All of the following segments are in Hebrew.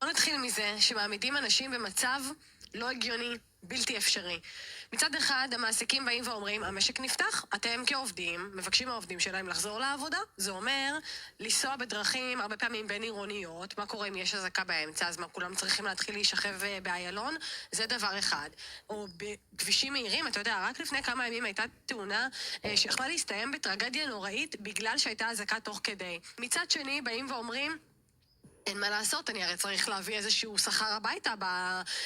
בוא נתחיל מזה שמעמידים אנשים במצב לא הגיוני, בלתי אפשרי. מצד אחד, המעסיקים באים ואומרים, המשק נפתח, אתם כעובדים, מבקשים מהעובדים שלהם לחזור לעבודה. זה אומר, לנסוע בדרכים, הרבה פעמים בין עירוניות, מה קורה אם יש אזעקה באמצע, אז מה, כולם צריכים להתחיל להישכב באיילון? זה דבר אחד. או בכבישים מהירים, אתה יודע, רק לפני כמה ימים הייתה תאונה שיכולה להסתיים בטרגדיה נוראית בגלל שהייתה אזעקה תוך כדי. מצד שני, באים ואומרים, אין מה לעשות, אני הרי צריך להביא איזשהו שכר הביתה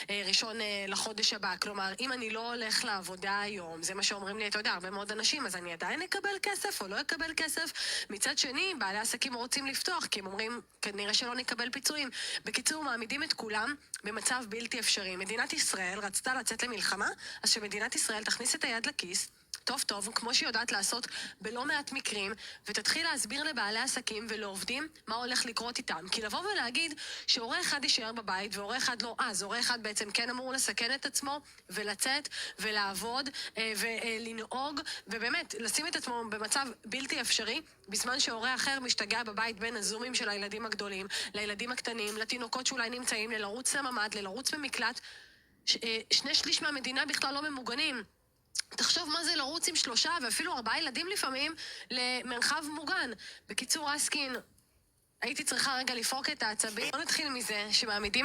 בראשון לחודש הבא. כלומר, אם אני לא הולך לעבודה היום, זה מה שאומרים לי, אתה יודע, הרבה מאוד אנשים, אז אני עדיין אקבל כסף או לא אקבל כסף. מצד שני, בעלי עסקים רוצים לפתוח, כי הם אומרים, כנראה שלא נקבל פיצויים. בקיצור, מעמידים את כולם במצב בלתי אפשרי. מדינת ישראל רצתה לצאת למלחמה, אז שמדינת ישראל תכניס את היד לכיס, טוב טוב, כמו שהיא יודעת לעשות בלא מעט מקרים, ותתחיל להסביר לבעלי עסקים ולעובדים מה הולך לקרות איתם. כי לבוא ולהגיד שהורה אחד יישאר בבית והורה אחד לא, אז הורה אחד בעצם כן אמור לסכן את עצמו ולצאת ולעבוד ולנהוג, ובאמת לשים את עצמו במצב בלתי אפשרי, בזמן שהורה אחר משתגע בבית בין הזומים של הילדים הגדולים, לילדים הקטנים, לתינוקות שאולי נמצאים, ללרוץ לממ"ד, ללרוץ במקלט. שני שליש מהמדינה בכלל לא ממוגנים. תחשוב מה זה לרוץ עם 3 ואפילו 4 ילדים לפעמים למרחב מוגן. בקיצור, אסקין, הייתי צריכה רגע לפרוק את העצבים. בוא נתחיל מזה שמעמידים